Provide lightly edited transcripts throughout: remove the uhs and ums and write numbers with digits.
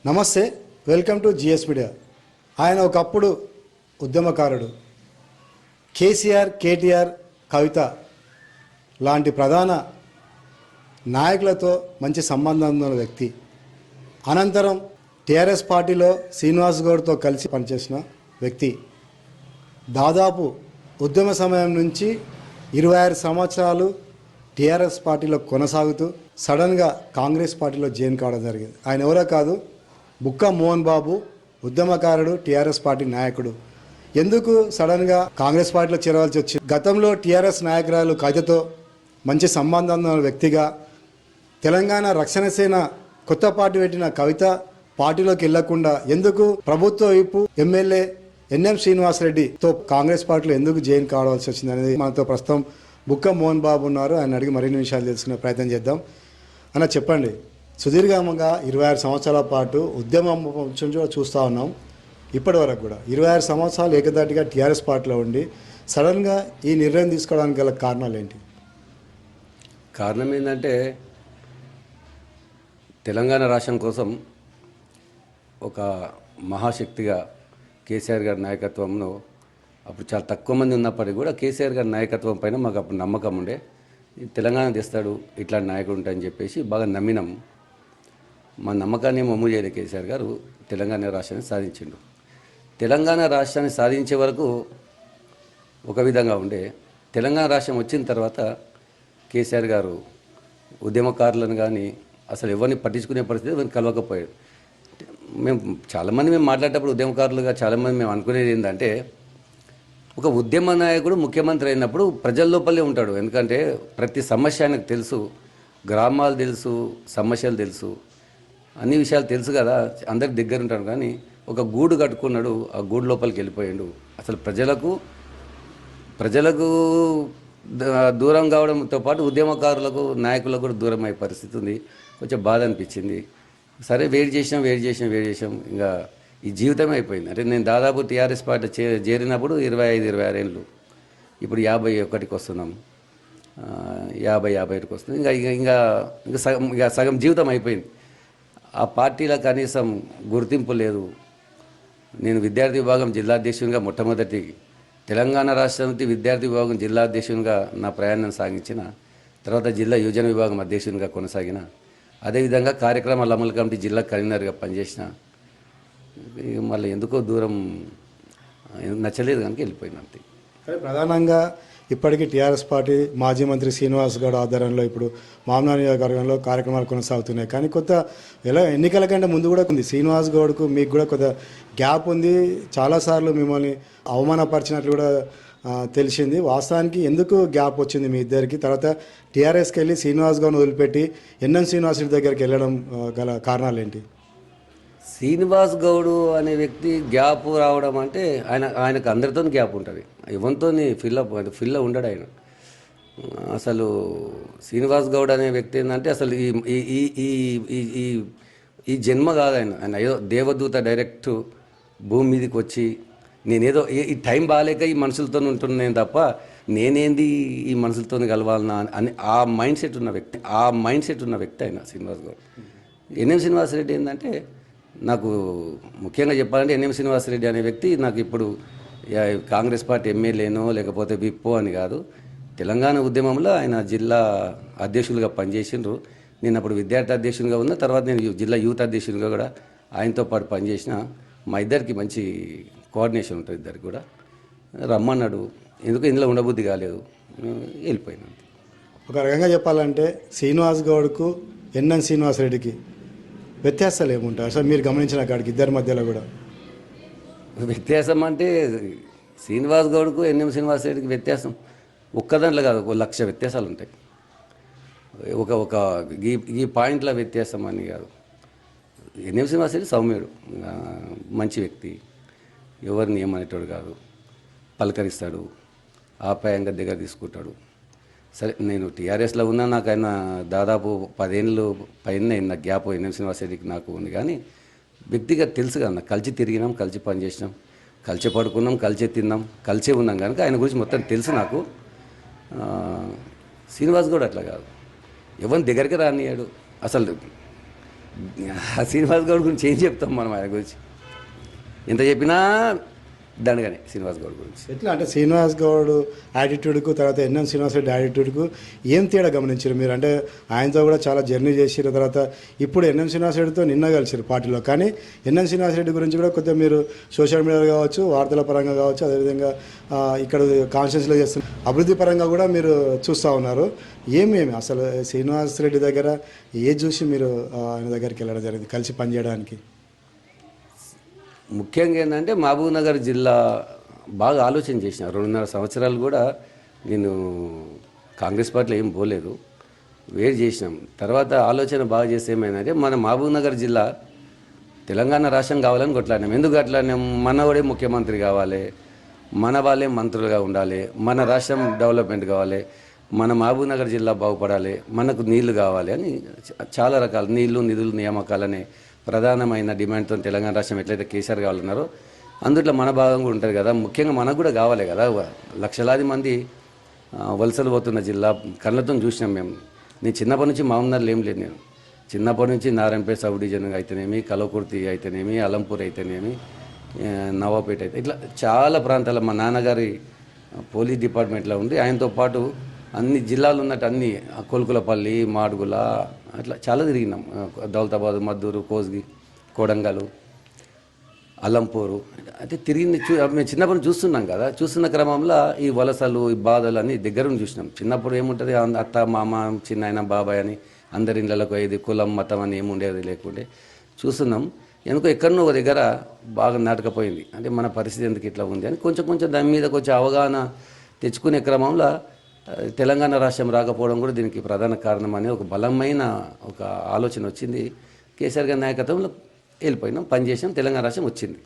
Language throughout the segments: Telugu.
నమస్తే, వెల్కమ్ టు జిఎస్ మీడియా. ఆయన ఒకప్పుడు ఉద్యమకారుడు. కేసీఆర్, కేటీఆర్, కవిత లాంటి ప్రధాన నాయకులతో మంచి సంబంధం ఉన్న వ్యక్తి. అనంతరం టీఆర్ఎస్ పార్టీలో శ్రీనివాస్ గౌడ్తో కలిసి పనిచేసిన వ్యక్తి. దాదాపు ఉద్యమ సమయం నుంచి 26 సంవత్సరాలు టీఆర్ఎస్ పార్టీలో కొనసాగుతూ సడన్గా కాంగ్రెస్ పార్టీలో జాయిన్ కావడం జరిగింది. ఆయన ఎవరో కాదు, బుక్క మోహన్ బాబు, ఉద్యమకారుడు, టీఆర్ఎస్ పార్టీ నాయకుడు. ఎందుకు సడన్గా కాంగ్రెస్ పార్టీలో చేరవలసి వచ్చింది? గతంలో టీఆర్ఎస్ నాయకురాలు కవితతో మంచి సంబంధం ఉన్న వ్యక్తిగా, తెలంగాణ రక్షణ సేన కొత్త పార్టీ పెట్టిన కవిత పార్టీలోకి వెళ్లకుండా ఎందుకు ప్రభుత్వ వైపు ఎమ్మెల్యే ఎన్ఎం శ్రీనివాసరెడ్డితో కాంగ్రెస్ పార్టీలో ఎందుకు జాయిన్ కావాల్సి వచ్చింది అనేది మనతో ప్రస్తుతం బుక్క మోహన్ బాబు ఉన్నారు. ఆయన అడిగి మరిన్ని విషయాలు తెలుసుకునే ప్రయత్నం చేద్దాం. అన్న, చెప్పండి, సుదీర్ఘంగా 26 సంవత్సరాల పాటు ఉద్యమం చూస్తూ ఉన్నాం. ఇప్పటి వరకు కూడా 26 సంవత్సరాలు ఏకదాటిగా టీఆర్ఎస్ పార్టీలో ఉండి సడన్గా ఈ నిర్ణయం తీసుకోవడానికి గల కారణాలు ఏంటి? కారణం ఏంటంటే, తెలంగాణ రాష్ట్రం కోసం ఒక మహాశక్తిగా కేసీఆర్ గారి నాయకత్వంలో అప్పుడు చాలా తక్కువ మంది ఉన్నప్పటికీ కూడా కేసీఆర్ గారి నాయకత్వం పైన మాకు అప్పుడు నమ్మకం ఉండే. తెలంగాణ తెస్తాడు, ఇట్లాంటి నాయకుడు ఉంటాయని చెప్పేసి బాగా నమ్మినాం. మా నమ్మకాన్ని మమ్ము చేయలే కేసీఆర్ గారు. తెలంగాణ రాష్ట్రాన్ని సాధించిండు. తెలంగాణ రాష్ట్రాన్ని సాధించే వరకు ఒక విధంగా ఉండే. తెలంగాణ రాష్ట్రం వచ్చిన తర్వాత కేసీఆర్ గారు ఉద్యమకారులను కానీ అసలు ఎవరిని పట్టించుకునే పరిస్థితి ఎవరిని కలవకపోయాడు. మేము మాట్లాడేటప్పుడు ఉద్యమకారులుగా చాలామంది మేము అనుకునేది ఏంటంటే, ఒక ఉద్యమ నాయకుడు ముఖ్యమంత్రి అయినప్పుడు ప్రజల లోపలే ఉంటాడు. ఎందుకంటే ప్రతి సమస్య ఆయనకు తెలుసు, గ్రామాలు తెలుసు, సమస్యలు తెలుసు, అన్ని విషయాలు తెలుసు కదా, అందరికి దగ్గర ఉంటాడు. కానీ ఒక గూడు కట్టుకున్నాడు, ఆ గూడు లోపలికి వెళ్ళిపోయాడు. అసలు ప్రజలకు దూరం కావడంతో పాటు ఉద్యమకారులకు, నాయకులకు కూడా దూరం అయ్యే పరిస్థితి ఉంది. కొంచెం బాధ అనిపించింది. సరే, వెయిట్ చేసాం. ఇంకా ఈ జీవితమే అయిపోయింది. అంటే నేను దాదాపు టీఆర్ఎస్ పార్టీ చేరినప్పుడు 25-26 ఏళ్ళు, ఇప్పుడు 51కి వస్తున్నాం, 50-51కి వస్తుంది. ఇంకా సగం జీవితం అయిపోయింది. ఆ పార్టీలో కనీసం గుర్తింపు లేదు. నేను విద్యార్థి విభాగం జిల్లా అధ్యక్షునిగా మొట్టమొదటి తెలంగాణ రాష్ట్ర సమితి విద్యార్థి విభాగం జిల్లా అధ్యక్షునిగా నా ప్రయాణం సాగించిన తర్వాత జిల్లా యువజన విభాగం అధ్యక్షునిగా కొనసాగిన, అదేవిధంగా కార్యక్రమాల అమలు కమిటీ జిల్లా కన్వీనర్గా పనిచేసిన. మళ్ళీ ఎందుకో దూరం నచ్చలేదు కనుక వెళ్ళిపోయింది అంతే. ప్రధానంగా ఇప్పటికీ టీఆర్ఎస్ పార్టీ మాజీ మంత్రి శ్రీనివాస్ గౌడ్ ఆధ్వర్యంలో ఇప్పుడు మామనార్ నియోజకవర్గంలో కార్యక్రమాలు కొనసాగుతున్నాయి. కానీ ఎన్నికల కంటే ముందు కూడా ఉంది శ్రీనివాస్ గౌడ్కు మీకు కూడా కొంత గ్యాప్ ఉంది. చాలాసార్లు మిమ్మల్ని అవమానపరిచినట్లు కూడా తెలిసింది. వాస్తవానికి ఎందుకు గ్యాప్ వచ్చింది మీ ఇద్దరికి? తర్వాత టీఆర్ఎస్కి వెళ్ళి శ్రీనివాస్ గౌడ్ను వదిలిపెట్టి ఎన్ఎం శ్రీనివాసరెడ్డి దగ్గరికి వెళ్ళడం గల కారణాలు ఏంటి? శ్రీనివాస్ గౌడ్ అనే వ్యక్తి గ్యాప్ రావడం అంటే ఆయనకు అందరితో గ్యాప్ ఉంటుంది, ఎవరితో ఫిల్ ఉండడు ఆయన. అసలు శ్రీనివాస్ గౌడ్ అనే వ్యక్తి ఏంటంటే అసలు ఈ జన్మ కాదు ఆయన ఏదో దేవదూత డైరెక్ట్ భూమి మీదకి వచ్చి నేనేదో ఈ టైం బాగాలేక ఈ మనుషులతో ఉంటున్నాను తప్ప నేనేంది ఈ మనుషులతో కలవాలన్నా అని ఆ మైండ్ సెట్ ఉన్న వ్యక్తి ఆయన శ్రీనివాస్ గౌడ్. ఎన్ఎం శ్రీనివాసరెడ్డి ఏంటంటే, నాకు ముఖ్యంగా చెప్పాలంటే ఎన్ఎం శ్రీనివాసరెడ్డి అనే వ్యక్తి నాకు ఇప్పుడు కాంగ్రెస్ పార్టీ ఎమ్మెల్యేనో లేకపోతే విప్పో అని కాదు, తెలంగాణ ఉద్యమంలో ఆయన జిల్లా అధ్యక్షులుగా పనిచేసిండ్రు. నేను అప్పుడు విద్యార్థి అధ్యక్షునిగా ఉన్న తర్వాత నేను జిల్లా యూత్ అధ్యక్షునిగా కూడా ఆయనతో పాటు పనిచేసిన. మా ఇద్దరికి మంచి కోఆర్డినేషన్ ఉంటుంది, ఇద్దరికి కూడా. రమ్మన్నాడు, ఎందుకు ఇందులో ఉండబుద్ధి కాలేదు, వెళ్ళిపోయినా. ఒక రకంగా చెప్పాలంటే శ్రీనివాస్ గౌడ్కు ఎన్ఎం శ్రీనివాసరెడ్డికి వ్యత్యాసాలు ఏముంటాయి అసలు మీరు గమనించిన కాడికి ఇద్దరి మధ్యలో కూడా? వ్యత్యాసం అంటే శ్రీనివాస్ గౌడ్కు ఎన్ఎం శ్రీనివాసరెడ్డికి వ్యత్యాసం ఒక్కదాంట్లో కాదు, 1,00,000 వ్యత్యాసాలు ఉంటాయి. ఒక ఈ పాయింట్ల వ్యత్యాసం అని కాదు. ఎన్ఎం శ్రీనివాసరెడ్డి సౌమ్యుడు, మంచి వ్యక్తి, ఎవరిని ఏమనేటోడు కాదు, పలకరిస్తాడు, ఆప్యాయంగా దగ్గర తీసుకుంటాడు. సరే, నేను టీఆర్ఎస్లో ఉన్నా, నాకు ఆయన దాదాపు 10 ఏళ్ళు పైన నా గ్యాప్ ఎన్ఎం శ్రీనివాసరెడ్డికి నాకు ఉంది. కానీ వ్యక్తిగా తెలుసు కదా, కలిసి తిరిగినాం, కలిసి పనిచేసినాం, కలిసి పడుకున్నాం, కలిసి తిన్నాం, కలిసే ఉన్నాం కనుక ఆయన గురించి మొత్తం తెలుసు నాకు. శ్రీనివాస్ గౌడ్ అట్లా కాదు, ఎవరిని దగ్గరికి రానియాడు. అసలు ఆ శ్రీనివాస్ గౌడ్ గురించి ఏం చెప్తాం మనం ఆయన గురించి ఎంత చెప్పినా దండగానే శ్రీనివాస్ గౌడ్ గురించి. ఎట్లా అంటే శ్రీనివాస్ గౌడ్ యాటిట్యూడ్కు తర్వాత ఎన్ఎం శ్రీనివాస్ రెడ్డి యాటిట్యూడ్కు ఏం తేడా గమనించారు మీరు? అంటే ఆయనతో కూడా చాలా జర్నీ చేసిరు, తర్వాత ఇప్పుడు ఎన్ఎం శ్రీనివాస్ రెడ్డితో నిన్న కలిసిరు పార్టీలో. కానీ ఎన్ఎం శ్రీనివాస్ రెడ్డి గురించి కూడా కొద్దిగా మీరు సోషల్ మీడియాలో కావచ్చు, వార్తల పరంగా కావచ్చు, అదేవిధంగా ఇక్కడ కాన్స్టిట్యూన్సీలో చేస్తున్న అభివృద్ధి పరంగా కూడా మీరు చూస్తూ ఉన్నారు. ఏమేమి అసలు శ్రీనివాస్ రెడ్డి దగ్గర ఏ చూసి మీరు ఆయన దగ్గరికి వెళ్ళడం జరిగింది కలిసి పనిచేయడానికి? ముఖ్యంగా ఏంటంటే మహబూబ్నగర్ జిల్లా బాగా ఆలోచన చేసిన 2.5 సంవత్సరాలు కూడా నేను కాంగ్రెస్ పార్టీలో ఏం పోలేదు, వేరు చేసినాం. తర్వాత ఆలోచన బాగా చేస్తే ఏమైందంటే మన మహబూబ్నగర్ జిల్లా తెలంగాణ రాష్ట్రం కావాలని కొట్లాడినాం. ఎందుకు కొట్లాడినాం? మనవాడే ముఖ్యమంత్రి కావాలి, మన వాళ్ళే మంత్రులుగా ఉండాలి, మన రాష్ట్రం డెవలప్మెంట్ కావాలి, మన మహబూబ్నగర్ జిల్లా బాగుపడాలి, మనకు నీళ్లు కావాలి అని చాలా రకాల నీళ్లు నిధులు నియామకాలనే ప్రధానమైన డిమాండ్తో తెలంగాణ రాష్ట్రం ఎట్లయితే కేసీఆర్ కావాలన్నారో అందుట్లో మన భాగం కూడా ఉంటుంది కదా. ముఖ్యంగా మనకు కూడా కావాలి కదా. లక్షలాది మంది వలసలు పోతున్న జిల్లా కళ్ళతో చూసినాం మేము. నేను చిన్నప్పటి నుంచి మహబూబ్నగర్లో ఏం లేదు. నేను చిన్నప్పటి నుంచి నారాయణపేట సబ్ డివిజన్ అయితేనేమి, కలవకుర్తి అయితేనేమి, అలంపూర్ అయితేనేమి, నవాపేట అయితే ఇట్లా చాలా ప్రాంతాల మా నాన్నగారి పోలీస్ డిపార్ట్మెంట్లో ఉండి ఆయనతో పాటు అన్ని జిల్లాలు ఉన్నట్టు అన్ని కొలుకులపల్లి, మాడుగుల అట్లా చాలా తిరిగినాం. దౌలతాబాద్, మద్దూరు, కోస్గి, కోడంగల్, అల్లంపూరు అయితే తిరిగింది. మేము చిన్నప్పుడు చూస్తున్నాం కదా. చూస్తున్న క్రమంలో ఈ వలసలు, ఈ బాధలు అన్నీ దగ్గర నుంచి చూసినాం. చిన్నప్పుడు ఏముంటుంది, అత్త, మామ, చిన్నాయన, బాబాయ్ అని అందరి ఇళ్ళకు అయ్యేది, కులం మతం అని ఏముండేది లేకుంటే చూస్తున్నాం. ఎందుకో ఎక్కడనో ఒక దగ్గర బాగా నాటకపోయింది. అంటే మన పరిస్థితి ఎందుకు ఇట్లా ఉంది అని కొంచెం కొంచెం దాని మీద కొంచెం అవగాహన తెచ్చుకునే క్రమంలో తెలంగాణ రాష్ట్రం రాకపోవడం కూడా దీనికి ప్రధాన కారణం అనే ఒక బలమైన ఒక ఆలోచన వచ్చింది. కేసీఆర్ గారి నాయకత్వంలో వెళ్ళిపోయినాం, పనిచేసాం, తెలంగాణ రాష్ట్రం వచ్చింది.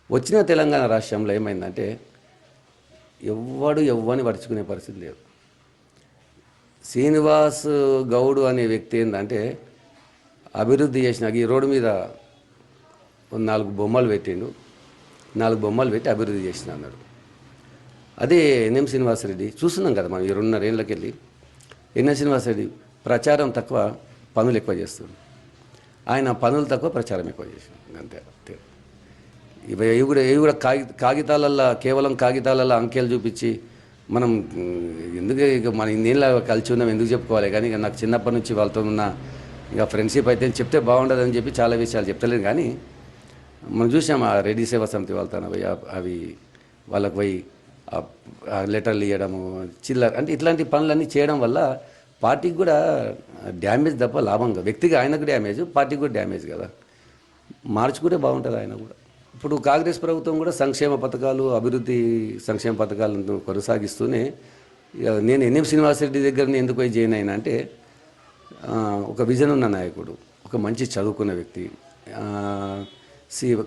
వచ్చిన తెలంగాణ రాష్ట్రంలో ఏమైందంటే ఎవ్వని పరుచుకునే పరిస్థితి లేదు. శ్రీనివాస్ గౌడ్ అనే వ్యక్తి ఏంటంటే అభివృద్ధి చేసిన ఈ రోడ్డు మీద 4 బొమ్మలు పెట్టిండు, 4 బొమ్మలు పెట్టి అభివృద్ధి చేసిన అన్నాడు. అదే ఎన్ఎం శ్రీనివాసరెడ్డి చూస్తున్నాం కదా మనం 2.5 ఏళ్ళకి వెళ్ళి. ఎన్ఎం శ్రీనివాసరెడ్డి ప్రచారం తక్కువ, పనులు ఎక్కువ చేస్తుంది. ఆయన పనులు తక్కువ, ప్రచారం ఎక్కువ చేసింది, అంతే. ఇవి కూడా కాగితాలల్లో కేవలం కాగితాలలో అంకెలు చూపించి మనం ఎందుకు ఇక మన ఇన్నేళ్ళ కలిసి ఉన్నాం ఎందుకు చెప్పుకోవాలి. కానీ ఇక నాకు చిన్నప్పటి నుంచి వాళ్ళతో ఉన్న ఇక ఫ్రెండ్షిప్ అయితే చెప్తే బాగుండదని చెప్పి చాలా విషయాలు చెప్తలేదు. కానీ మనం చూసాం ఆ రెడ్డి సేవా సమితి వాళ్ళతో పోయి అవి వాళ్ళకు పోయి లెటర్లు ఇవ్వడము, చిల్లర అంటే ఇట్లాంటి పనులన్నీ చేయడం వల్ల పార్టీకి కూడా డ్యామేజ్ తప్ప లాభంగా, వ్యక్తిగా ఆయనకు డ్యామేజ్, పార్టీకి కూడా డ్యామేజ్ కదా. మార్చుకుంటే బాగుంటుంది ఆయన కూడా. ఇప్పుడు కాంగ్రెస్ ప్రభుత్వం కూడా సంక్షేమ పథకాలు, అభివృద్ధి సంక్షేమ పథకాలను కొనసాగిస్తూనే నేను ఎన్ఎం శ్రీనివాసరెడ్డి దగ్గరని ఎందుకు పోయి జాయిన్ అయినా అంటే ఒక విజన్ ఉన్న నాయకుడు, ఒక మంచి చదువుకున్న వ్యక్తి,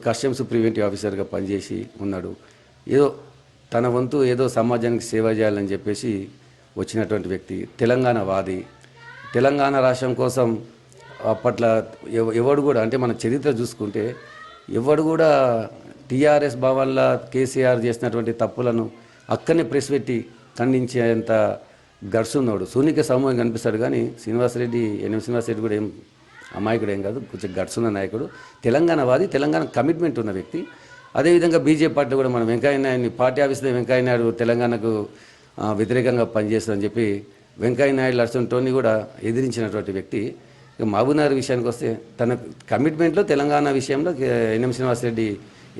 కస్టమ్స్ ప్రివెంటివ్ ఆఫీసర్గా పనిచేసి ఉన్నాడు. ఏదో తన వంతు ఏదో సమాజానికి సేవ చేయాలని చెప్పేసి వచ్చినటువంటి వ్యక్తి, తెలంగాణ వాది. తెలంగాణ రాష్ట్రం కోసం అప్పట్లో ఎవడు కూడా అంటే మన చరిత్ర చూసుకుంటే ఎవడు కూడా టీఆర్ఎస్ భవన్లో కేసీఆర్ చేసినటువంటి తప్పులను అక్కడనే ప్రెస్ పెట్టి ఖండించేంత గడుసున్నాడు. శూన్యక సమూహం కనిపిస్తాడు. కానీ శ్రీనివాసరెడ్డి, ఎన్ఎం శ్రీనివాసరెడ్డి కూడా ఏం అమాయకుడు ఏం కాదు, కొంచెం గడుసున్న నాయకుడు, తెలంగాణ వాది, తెలంగాణ కమిట్మెంట్ ఉన్న వ్యక్తి. అదేవిధంగా బీజేపీ పార్టీ కూడా మనం వెంకయ్య నాయుడిని పార్టీ ఆఫీస్లో వెంకయ్య నాయుడు తెలంగాణకు వ్యతిరేకంగా పనిచేస్తుందని చెప్పి వెంకయ్య నాయుడు లక్ష్మణ్తోని కూడా ఎదిరించినటువంటి వ్యక్తి. ఇక మహబూబ్నగర్ విషయానికి వస్తే తన కమిట్మెంట్లో తెలంగాణ విషయంలో ఎన్ఎం శ్రీనివాసరెడ్డి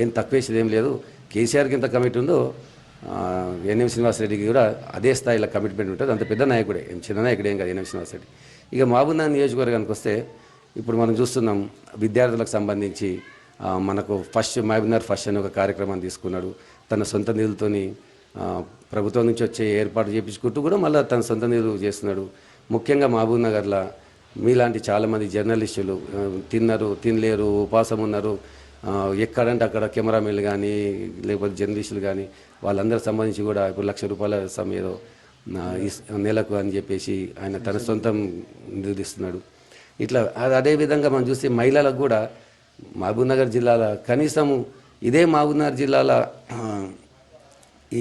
ఏం తక్కువ వేసేది ఏం లేదు. కేసీఆర్కి ఎంత కమిట్ ఉందో ఎన్ఎం శ్రీనివాసరెడ్డికి కూడా అదే స్థాయిలో కమిట్మెంట్ ఉంటుంది. అంత పెద్ద నాయకుడే, ఏం చిన్న నాయకుడే ఏం కాదు ఎన్ఎం శ్రీనివాసరెడ్డి. ఇక మహబూబ్నగర్ నియోజకవర్గానికి వస్తే ఇప్పుడు మనం చూస్తున్నాం విద్యార్థులకు సంబంధించి మనకు మహబూబ్నగర్ ఫస్ట్ అని ఒక కార్యక్రమాన్ని తీసుకున్నాడు. తన సొంత నిధులతోని ప్రభుత్వం నుంచి వచ్చే ఏర్పాటు చేయించుకుంటూ కూడా మళ్ళీ తన సొంత నిధులు చేస్తున్నాడు. ముఖ్యంగా మహబూబ్నగర్లో మీలాంటి చాలామంది జర్నలిస్టులు తినలేరు, ఉపవాసం ఉన్నారు. ఎక్కడంటే అక్కడ కెమెరామెన్లు కానీ లేకపోతే జర్నలిస్టులు కానీ వాళ్ళందరూ సంబంధించి కూడా ఇప్పుడు ₹1,00,000 ఏదో నెలకు అని చెప్పేసి ఆయన తన సొంతం నిధులిస్తున్నాడు. ఇట్లా అదేవిధంగా మనం చూస్తే మహిళలకు కూడా మహబూబ్నగర్ జిల్లాలో కనీసం ఇదే మహబూబ్నగర్ జిల్లాలో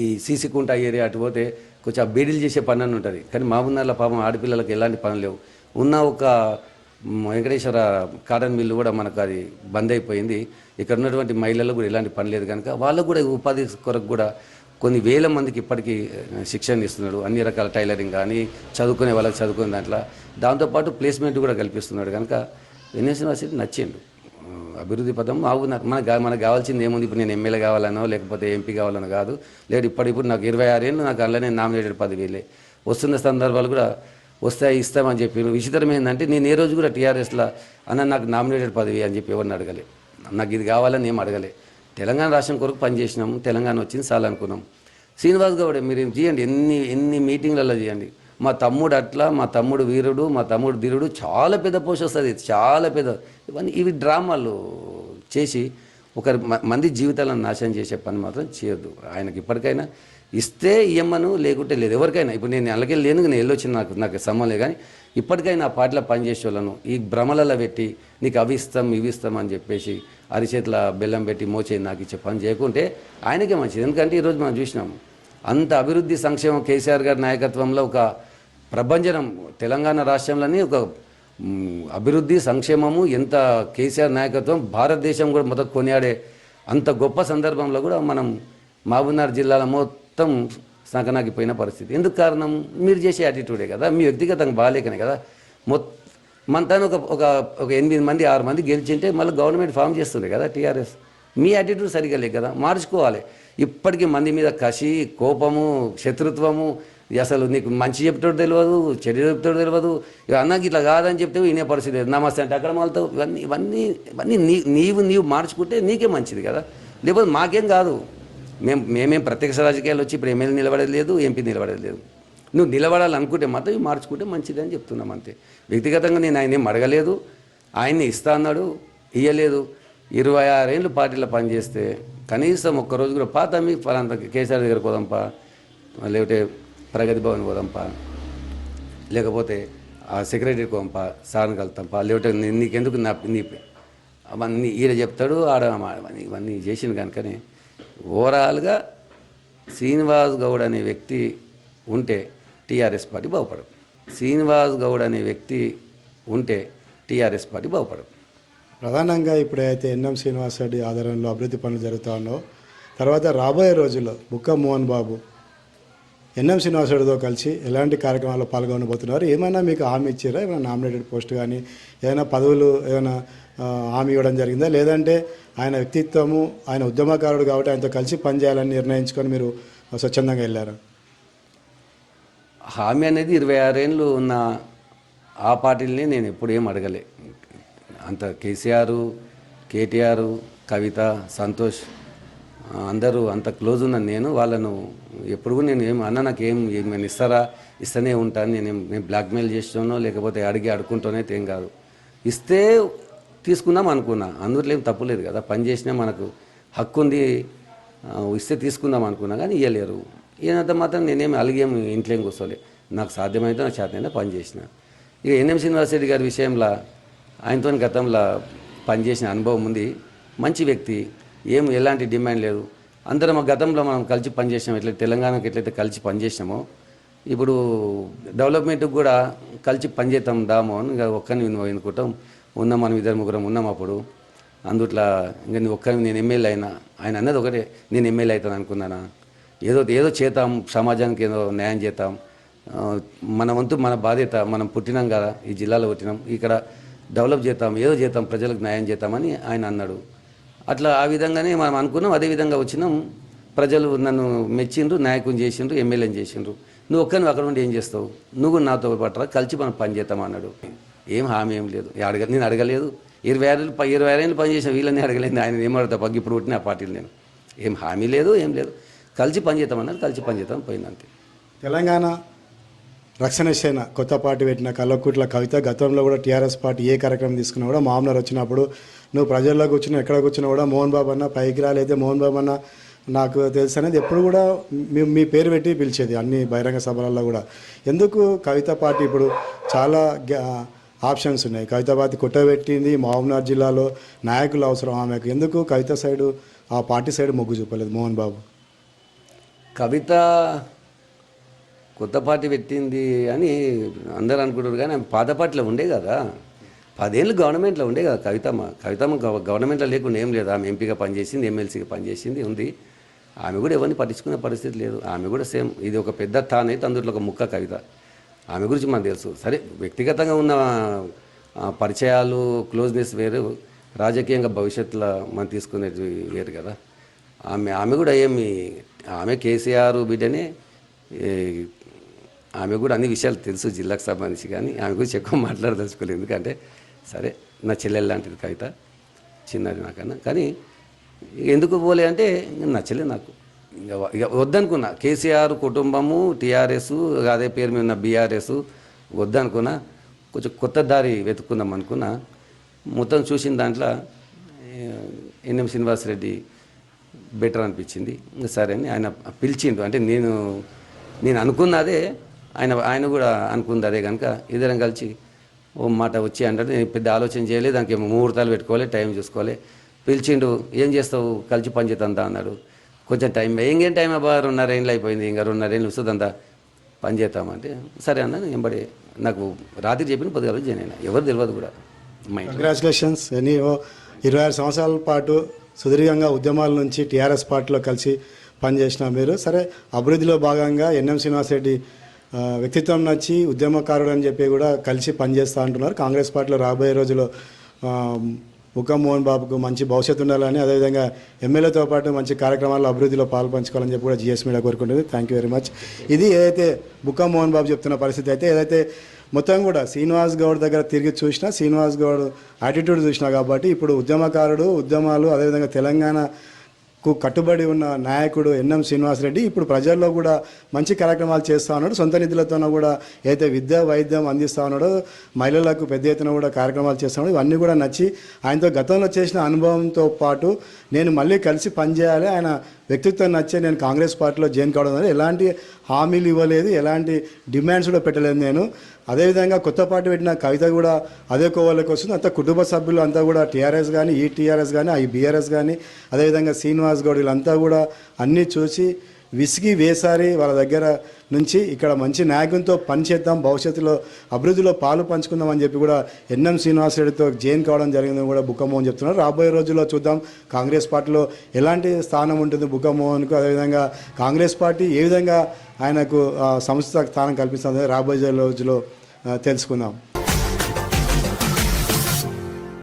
ఈ సీసీకుంట ఏరియా అటు పోతే కొంచెం బీడీలు చేసే పని అని ఉంటుంది. కానీ మహబూబ్నగర్లో పాపం ఆడపిల్లలకు ఎలాంటి పనులు లేవు. ఉన్న ఒక వెంకటేశ్వర కాటన్ మిల్లు కూడా మనకు అది బంద్ అయిపోయింది. ఇక్కడ ఉన్నటువంటి మహిళలకు కూడా ఎలాంటి పని లేదు కనుక వాళ్ళకు కూడా ఉపాధి కొరకు కూడా కొన్ని వేల మందికి ఇప్పటికీ శిక్షణ ఇస్తున్నాడు. అన్ని రకాల టైలరింగ్ కానీ చదువుకునే వాళ్ళకి చదువుకునే దాంట్లో దాంతోపాటు ప్లేస్మెంట్ కూడా కల్పిస్తున్నాడు కనుక ఎన్ఎస్ యూనివర్సిటీ నచ్చిండు. అభివృద్ధి పదం మనకు కావాల్సింది ఏముంది? ఇప్పుడు నేను ఎమ్మెల్యే కావాలనో లేకపోతే ఎంపీ కావాలనో కాదు. లేదు ఇప్పటిప్పుడు నాకు 26 ఏళ్ళు, నాకు అలానే నామినేటెడ్ పదవిలే వస్తున్న సందర్భాలు కూడా వస్తాయి, ఇస్తామని చెప్పి. విచిత్రం ఏంటంటే నేను ఏ రోజు కూడా టీఆర్ఎస్లో నాకు నామినేటెడ్ పదవి అని చెప్పి ఎవరిని అడగలే. నాకు ఇది కావాలని ఏం అడగలే. తెలంగాణ రాష్ట్రం కొరకు పనిచేసినాము, తెలంగాణ వచ్చింది చాలు అనుకున్నాం. శ్రీనివాస్ గౌడ్ మీరు చేయండి, ఎన్ని మీటింగ్లలో చేయండి. మా తమ్ముడు అట్లా, మా తమ్ముడు వీరుడు, మా తమ్ముడు ధీరుడు, చాలా పెద్ద పోస్ట్ వస్తుంది, చాలా పెద్ద. ఇవి డ్రామాలు చేసి ఒకరి మంది జీవితాలను నాశనం చేసే పని మాత్రం చేయొద్దు. ఆయనకి ఇప్పటికైనా ఇస్తే ఇయ్యమ్మను, లేకుంటే లేదు. ఎవరికైనా ఇప్పుడు నేను అలాగే లేను, నేను వెళ్ళొచ్చిన నాకు సంబంధం లేదు. కానీ ఇప్పటికైనా ఆ పార్టీలో పనిచేసే వాళ్ళను ఈ భ్రమలలో పెట్టి నీకు అవి ఇస్తాం ఇవి ఇస్తాం అని చెప్పేసి అరిచేతుల బెల్లం పెట్టి మోచేది నాకు ఇచ్చే పని చేయకుంటే ఆయనకే మంచిది. ఎందుకంటే ఈరోజు మనం చూసినాము అంత అభివృద్ధి సంక్షేమం కేసీఆర్ గారి నాయకత్వంలో ఒక ప్రభంజనం తెలంగాణ రాష్ట్రంలోని ఒక అభివృద్ధి సంక్షేమము ఎంత కేసీఆర్ నాయకత్వం భారతదేశం కూడా మొదటి కొనియాడే అంత గొప్ప సందర్భంలో కూడా మనం మహబూబ్నగర్ జిల్లాలో మొత్తం సంకనాగిపోయిన పరిస్థితి. ఎందుకు కారణం? మీరు చేసే యాటిట్యూడే కదా, మీ వ్యక్తిగతంగా బాగాలేకనే కదా. మనతాను ఒక 8 మంది 6 మంది గెలిచింటే మళ్ళీ గవర్నమెంట్ ఫామ్ చేస్తుండే కదా టీఆర్ఎస్. మీ యాటిట్యూడ్ సరిగా లేదు కదా, మార్చుకోవాలి. ఇప్పటికీ మంది మీద కసి, కోపము, శత్రుత్వము, అసలు నీకు మంచి చెప్తాడు తెలియదు, చెడు చెప్తాడు తెలియదు. అన్నకి ఇట్లా కాదని చెప్తే వినే పరిస్థితి లేదు. నమస్తే అంటే అక్కడ మాల్తావు. ఇవన్నీ నీవు మార్చుకుంటే నీకే మంచిది కదా. లేకపోతే మాకేం కాదు. మేమేం ప్రత్యక్ష రాజకీయాలు వచ్చి ఇప్పుడు ఎమ్మెల్యే నిలబడేది లేదు, ఎంపీ నిలబడేది లేదు. నువ్వు నిలబడాలనుకుంటే మాత్రం ఇవి మార్చుకుంటే మంచిది అని చెప్తున్నాం అంతే. వ్యక్తిగతంగా నేను ఆయన ఏం అడగలేదు, ఆయన్ని ఇస్తా అన్నాడు, ఇయ్యలేదు. 26 ఏళ్ళు పార్టీలో పనిచేస్తే కనీసం ఒక్కరోజు కూడా పాత మీ ఫలాంత కేసీఆర్ దగ్గర పోదాంపా, లేకపోతే ప్రగతి భవన్ పోదాంపా, లేకపోతే ఆ సెక్రటరీ కోంపా, సార్ని కలుతాంపా, లేకపోతే నీకెందుకు నీ అవన్నీ ఈడ చెప్తాడు, ఆడ ఇవన్నీ చేసిన కనుకనే ఓవరాల్గా శ్రీనివాస్ గౌడ్ అనే వ్యక్తి ఉంటే టీఆర్ఎస్ పార్టీ బాగుపడదు. శ్రీనివాస్ గౌడ్ అనే వ్యక్తి ఉంటే టీఆర్ఎస్ పార్టీ బాగుపడదు. ప్రధానంగా ఇప్పుడైతే ఎన్ఎం శ్రీనివాస్ రెడ్డి ఆధ్వర్యంలో అభివృద్ధి పనులు జరుగుతూ ఉన్నాయో, తర్వాత రాబోయే రోజుల్లో బుక్క మోహన్ బాబు ఎన్ఎం శ్రీనివాస్ రెడ్డితో కలిసి ఎలాంటి కార్యక్రమాల్లో పాల్గొనబోతున్నారు? ఏమైనా మీకు హామీ ఇచ్చారా? ఏమైనా నామినేటెడ్ పోస్ట్ కానీ ఏదైనా పదవులు ఏమైనా హామీ ఇవ్వడం జరిగిందా? లేదంటే ఆయన వ్యక్తిత్వము, ఆయన ఉద్యమకారుడు కాబట్టి ఆయనతో కలిసి పనిచేయాలని నిర్ణయించుకొని మీరు స్వచ్ఛందంగా వెళ్ళారా? హామీ అనేది 26 ఏళ్ళు ఉన్న ఆ పార్టీలని నేను ఎప్పుడు ఏం అడగలే. అంత కేసీఆర్, కేటీఆర్, కవిత, సంతోష్ అందరూ అంత క్లోజ్ ఉన్నాను నేను. వాళ్ళను ఎప్పుడు కూడా నేను ఏమైనా ఇస్తారా, ఇస్తూనే ఉంటాను. నేను బ్లాక్మెయిల్ చేస్తానో లేకపోతే అడుక్కుంటానో అయితే ఏం కాదు. ఇస్తే తీసుకుందాం అనుకున్నా, అందులో ఏం తప్పులేదు కదా. పని చేసినా మనకు హక్కు ఉంది, ఇస్తే తీసుకుందాం అనుకున్నా. కానీ ఇవ్వలేరు. ఈయనంత మాత్రం నేనేమి అలిగేమి ఇంట్లో ఏం కూర్చోలే. నాకు సాధ్యమైతే నాకు చేతనైనా పని చేసిన. ఇక ఎన్ఎం శ్రీనివాస్ రెడ్డి గారి విషయంలో ఆయనతో గతంలో పనిచేసిన అనుభవం ఉంది. మంచి వ్యక్తి, ఎలాంటి డిమాండ్ లేదు. అందరం గతంలో మనం కలిసి పనిచేసినాం. ఎట్లయితే తెలంగాణకి ఎట్లయితే కలిసి పనిచేసినామో ఇప్పుడు డెవలప్మెంట్కి కూడా కలిసి పనిచేద్దాం దామో అని ఒక్కరిని ఎన్నుకుంటాం. ఉన్నాం మనం 2-3 ఉన్నాం అప్పుడు. అందుట్లా ఇంకా ఒక్కరిని నేను ఎమ్మెల్యే అయినా, ఆయన అన్నది ఒకటే, నేను ఎమ్మెల్యే అవుతాను అనుకున్నానా? ఏదో చేద్దాం, సమాజానికి ఏదో న్యాయం చేద్దాం, మన వంతు మన బాధ్యత, మనం పుట్టినాం కదా, ఈ జిల్లాలో పుట్టినాం, ఇక్కడ డెవలప్ చేద్దాం, ఏదో చేద్దాం, ప్రజలకు న్యాయం చేద్దామని ఆయన అన్నాడు. అట్లా ఆ విధంగానే మనం అనుకున్నాం, అదే విధంగా వచ్చినాం. ప్రజలు నన్ను మెచ్చిండ్రు, నాయకుని చేసిండ్రు, ఎమ్మెల్యేని చేసిండ్రు. నువ్వు ఒక్కరిని అక్కడ ఉండి ఏం చేస్తావు, నువ్వు నాతో పట్టరా, కలిసి మనం పని చేద్దాం అన్నాడు. ఏం హామీ ఏం లేదు, నేను అడగలేదు. 26 ఏళ్ళు పనిచేసిన వీళ్ళని అడగలేదు. ఆయన ఏమడతా పగ్గి ఇప్పుడు పుట్టిన ఆ పార్టీలు నేను ఏం హామీ లేదు, ఏం లేదు. కలిసి పనిచేద్దామన్నారు, కలిసి పనిచేద్దాం, పోయిందంతే. తెలంగాణ రక్షణ సేన కొత్త పార్టీ పెట్టిన కల్వకుట్ల కవిత గతంలో కూడా టీఆర్ఎస్ పార్టీ ఏ కార్యక్రమం తీసుకున్నా కూడా మామూలు వచ్చినప్పుడు నువ్వు ప్రజల్లో కూర్చున్నా, ఎక్కడ కూర్చున్నా కూడా మోహన్ బాబు అన్న పైకి రాలేదే, మోహన్ బాబు అన్న నాకు తెలుసు అనేది ఎప్పుడు కూడా మీ పేరు పెట్టి పిలిచేది అన్ని బహిరంగ సభలలో కూడా. ఎందుకు కవిత పార్టీ ఇప్పుడు చాలా ఆప్షన్స్ ఉన్నాయి, కవిత పార్టీ కొట్టబెట్టింది, మహబూబ్నగర్ జిల్లాలో నాయకులు అవసరం ఆమెకు, ఎందుకు కవిత సైడు ఆ పార్టీ సైడ్ మొగ్గు చూపలేదు మోహన్ బాబు? కవిత కొత్త పార్టీ పెట్టింది అని అందరూ అనుకుంటారు, కానీ పాత పార్టీలో ఉండే కదా. 10 ఏళ్ళు గవర్నమెంట్లో ఉండే కదా కవితమ్మ గవర్నమెంట్లో లేకుండా ఏం లేదు. ఆమె ఎంపీగా పనిచేసింది, ఎమ్మెల్సీగా పనిచేసింది ఉంది. ఆమె కూడా ఎవరిని పట్టించుకునే పరిస్థితి లేదు. ఆమె కూడా సేమ్ ఇది ఒక పెద్ద తాను అయితే అందులో ఒక ముక్క కవిత. ఆమె గురించి మనకు తెలుసు. సరే వ్యక్తిగతంగా ఉన్న పరిచయాలు క్లోజ్నెస్ వేరు, రాజకీయంగా భవిష్యత్తులో మనం తీసుకునేది వేరు కదా. ఆమె కూడా ఆమె కేసీఆర్ బిడ్డనే. ఆమె కూడా అన్ని విషయాలు తెలుసు జిల్లాకు సంబంధించి, కానీ ఆమె గురించి ఎక్కువ మాట్లాడదలుచుకోలేదు. ఎందుకంటే సరే నా చెల్లెలు లాంటిది కవిత, చిన్నది నాకన్నా. కానీ ఎందుకు పోలే అంటే నచ్చలే నాకు. ఇక వద్దనుకున్నా. కేసీఆర్ కుటుంబము, టీఆర్ఎస్, అదే పేరు మీద ఉన్న బీఆర్ఎస్ వద్దనుకున్నా. కొంచెం కొత్త దారి వెతుక్కుందాం అనుకున్నా. మొత్తం చూసిన దాంట్లో ఎన్ఎం శ్రీనివాసరెడ్డి బెటర్ అనిపించింది. సరే అని ఆయన పిలిచిండు. అంటే నేను అనుకున్నదే ఆయన కూడా అనుకుంది అదే. కనుక ఇద్దరం కలిసి ఓ మాట వచ్చి అంటే నేను పెద్ద ఆలోచన చేయలేదు. దానికి ముహూర్తాలు పెట్టుకోవాలి, టైం చూసుకోవాలి. పిలిచిండు. ఏం చేస్తావు, కలిసి పని చేద్దా అన్నాడు. కొంచెం టైం, ఇంకేం టైం అబ్బా, 2.5 ఏళ్ళు అయిపోయింది, ఇంకా 2.5 ఏళ్ళు వస్తుందంతా పని చేద్దామంటే సరే అన్న. ఎంబడి నాకు రాత్రి చెప్పిన 10 గంటలకు జాయిన్ అయినా. ఎవరు తెలియదు కూడా. కంగ్రాచులేషన్స్. 26 సంవత్సరాల పాటు సుదీర్ఘంగా ఉద్యమాల నుంచి టీఆర్ఎస్ పార్టీలో కలిసి పనిచేసిన మీరు, సరే అభివృద్ధిలో భాగంగా ఎన్ఎం శ్రీనివాసరెడ్డి వ్యక్తిత్వం నచ్చి ఉద్యమకారుడు అని చెప్పి కూడా కలిసి పనిచేస్తూ అంటున్నారు. కాంగ్రెస్ పార్టీలో రాబోయే రోజుల్లో బుగ్గన మోహన్ బాబుకు మంచి భవిష్యత్తు ఉండాలని, అదేవిధంగా ఎమ్మెల్యేతో పాటు మంచి కార్యక్రమాల్లో అభివృద్ధిలో పాల్పంచుకోవాలని చెప్పి కూడా జిఎస్ మీడియా కోరుకుంటుంది. Thank you very much. ఇది ఏదైతే బుగ్గన మోహన్ బాబు చెప్తున్న పరిస్థితి అయితే, ఏదైతే మొత్తం కూడా శ్రీనివాస్ గౌడ్ దగ్గర తిరిగి చూసినా, శ్రీనివాస్ గౌడ్ యాటిట్యూడ్ చూసినా కాబట్టి ఇప్పుడు ఉద్యమకారుడు, ఉద్యమాలు, అదేవిధంగా తెలంగాణకు కట్టుబడి ఉన్న నాయకుడు ఎన్ఎం శ్రీనివాసరెడ్డి ఇప్పుడు ప్రజల్లో కూడా మంచి కార్యక్రమాలు చేస్తూ ఉన్నాడు. సొంత నిధులతోనూ కూడా ఏదైతే విద్య వైద్యం అందిస్తూ ఉన్నాడో, మహిళలకు పెద్ద ఎత్తున కూడా కార్యక్రమాలు చేస్తున్నాడు. ఇవన్నీ కూడా నచ్చి ఆయనతో గతంలో చేసిన అనుభవంతో పాటు నేను మళ్ళీ కలిసి పనిచేయాలి, ఆయన వ్యక్తిత్వం నచ్చే నేను కాంగ్రెస్ పార్టీలో జాయిన్ కావడం అనేది ఎలాంటి హామీలు ఇవ్వలేదు, ఎలాంటి డిమాండ్స్ కూడా పెట్టలేదు నేను. అదేవిధంగా కొత్త పార్టీ పెట్టిన కవిత కూడా అదే కోవలోకి వస్తుంది. అంతా కుటుంబ సభ్యులు అంతా కూడా టీఆర్ఎస్ కానీ, ఈ టీఆర్ఎస్ కానీ, ఈ బీఆర్ఎస్ కానీ, అదేవిధంగా శ్రీనివాస్ గౌడ్ వీళ్ళంతా కూడా అన్నీ చూసి విసిగి వేసారి వాళ్ళ దగ్గర నుంచి ఇక్కడ మంచి నాయకునితో పనిచేద్దాం, భవిష్యత్తులో అభివృద్ధిలో పాలు పంచుకుందాం అని చెప్పి కూడా ఎన్ఎం శ్రీనివాసరెడ్డితో జాయిన్ కావడం జరిగిందని కూడా బుగ్గన మోహన్ చెప్తున్నారు. రాబోయే రోజుల్లో చూద్దాం కాంగ్రెస్ పార్టీలో ఎలాంటి స్థానం ఉంటుంది బుగ్గన మోహన్కు, అదేవిధంగా కాంగ్రెస్ పార్టీ ఏ విధంగా ఆయనకు సంస్థ స్థానం కల్పిస్తుంది రాబోయే రోజుల్లో తెలుసుకుందాం.